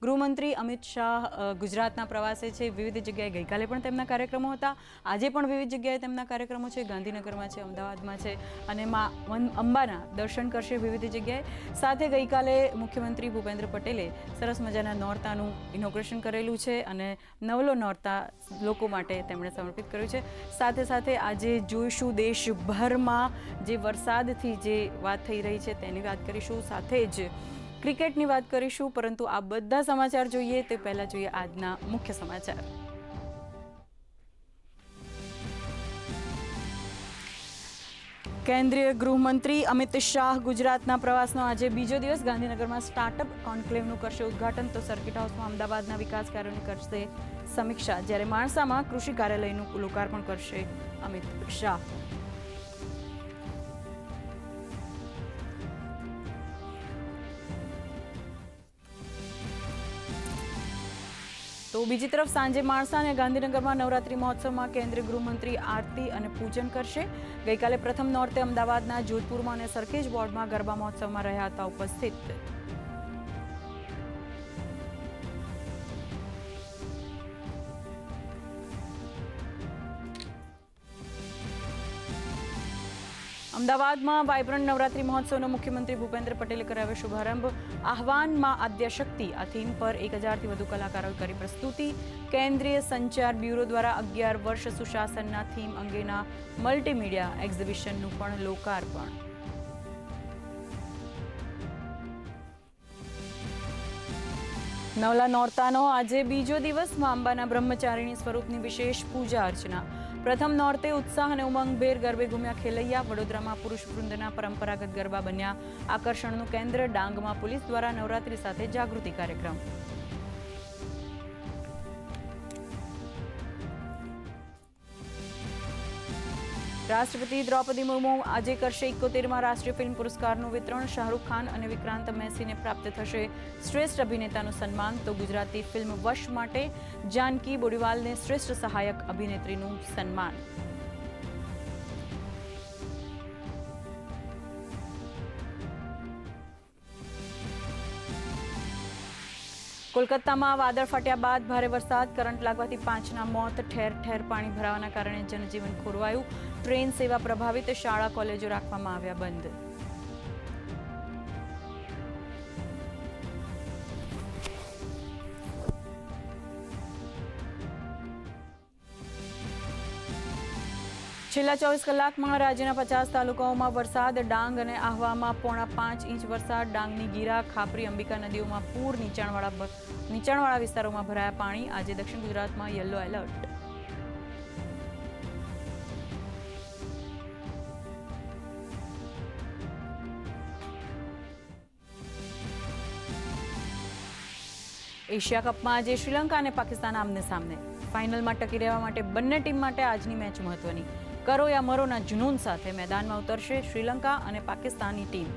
ગૃહમંત્રી અમિત શાહ ગુજરાતના પ્રવાસે છે. વિવિધ જગ્યાએ ગઈકાલે પણ તેમના કાર્યક્રમો હતા. આજે પણ વિવિધ જગ્યાએ તેમના કાર્યક્રમો છે. ગાંધીનગરમાં છે, અમદાવાદમાં છે અને માં અંબાના દર્શન કરશે વિવિધ જગ્યાએ. સાથે ગઈકાલે મુખ્યમંત્રી ભૂપેન્દ્ર પટેલે સરસ મજાના નોરતાનું ઇનોગ્રેશન કરેલું છે અને નવલો નોરતા લોકો માટે તેમણે સમર્પિત કર્યું છે. સાથે સાથે આજે જોઈશું દેશભરમાં જે વરસાદથી જે વાત થઈ રહી છે તેની વાત કરીશું. સાથે જ ક્રિકેટની વાત કરીશું. પરંતુ આ બધા સમાચાર જોઈએ તે પહેલાં જોઈએ આજના મુખ્ય સમાચાર. કેન્દ્રીય ગૃહમંત્રી અમિત શાહ ગુજરાતના પ્રવાસનો આજે બીજો દિવસ. ગાંધીનગરમાં સ્ટાર્ટઅપ કોન્ક્લેવનું કરશે ઉદ્ઘાટન, તો સર્કિટ હાઉસમાં અમદાવાદના વિકાસ કાર્યોની કરશે સમીક્ષા, જ્યારે માણસામાં કૃષિ કાર્યાલયનું લોકાર્પણ કરશે અમિત શાહ. તો બીજી તરફ સાંજે માણસા અને ગાંધીનગરમાં નવરાત્રી મહોત્સવમાં કેન્દ્રીય ગૃહમંત્રી આરતી અને પૂજન કરશે. ગઈકાલે પ્રથમ નોરતે અમદાવાદના જોધપુરમાં અને સરખેજ વોર્ડમાં ગરબા મહોત્સવમાં રહ્યા હતા ઉપસ્થિત. અમદાવાદમાં વાઇબ્રન્ટ નવરાત્રી મહોત્સવનો મુખ્યમંત્રી ભૂપેન્દ્ર પટેલે કરાવ્યો શુભારંભ. આહ્વાનમાં આદ્યશક્તિ આ થીમ પર 1000થી વધુ કલાકારોએ કરી પ્રસ્તુતિ. કેન્દ્રીય સંચાર બ્યુરો દ્વારા 11 વર્ષ સુશાસનના થીમ અંગેના મલ્ટીમીડિયા એક્ઝિબિશનનું પણ લોકાર્પણ. નવલા નોરતાનો આજે બીજો દિવસ. માં અંબાના બ્રહ્મચારિણી સ્વરૂપની વિશેષ પૂજા અર્ચના. પ્રથમ નોરતે ઉત્સાહ અને ઉમંગભેર ગરબે ઘૂમ્યા ખેલૈયા. વડોદરામાં પુરુષ વૃંદના પરંપરાગત ગરબા બન્યા આકર્ષણનું કેન્દ્ર. ડાંગમાં પોલીસ દ્વારા નવરાત્રી સાથે જાગૃતિ કાર્યક્રમ. રાષ્ટ્રપતિ દ્રૌપદી મુર્મુ આજે કરશે 71મા રાષ્ટ્રીય ફિલ્મ પુરસ્કારનું વિતરણ. શાહરૂખ ખાન અને વિક્રાંત મેસીને પ્રાપ્ત થશે શ્રેષ્ઠ અભિનેતાનું સન્માન. તો ગુજરાતી ફિલ્મ વશ માટે જાનકી બોડીવાલને શ્રેષ્ઠ સહાયક અભિનેત્રીનું સન્માન. કોલકાતામાં વાદળ ફાટ્યા બાદ ભારે વરસાદ. કરંટ લાગવાથી 5ના મોત. ઠેર ઠેર પાણી ભરાવાના કારણે જનજીવન ખોરવાયું. ટ્રેન સેવા પ્રભાવિત. શાળા કોલેજો રાખવામાં આવ્યા બંધ. છેલ્લા 24 કલાકમાં રાજ્યના 50 તાલુકાઓમાં વરસાદ. ડાંગ અને આહવામાં 4.5 ઇંચ વરસાદ. ડાંગની ગીરા, ખાપરી, અંબિકા નદીઓમાં પૂર. નીચાણવાળા વિસ્તારોમાં ભરાયા પાણી. આજે દક્ષિણ ગુજરાતમાં યલો એલર્ટ. એશિયા કપમાં આજે શ્રીલંકા અને પાકિસ્તાન આમને સામને. ફાઇનલમાં ટકી રહેવા માટે બંને ટીમ માટે આજની મેચ મહત્વની. કરો યા મરોના જુનૂન સાથે મેદાનમાં ઉતરશે શ્રીલંકા અને પાકિસ્તાની ટીમ.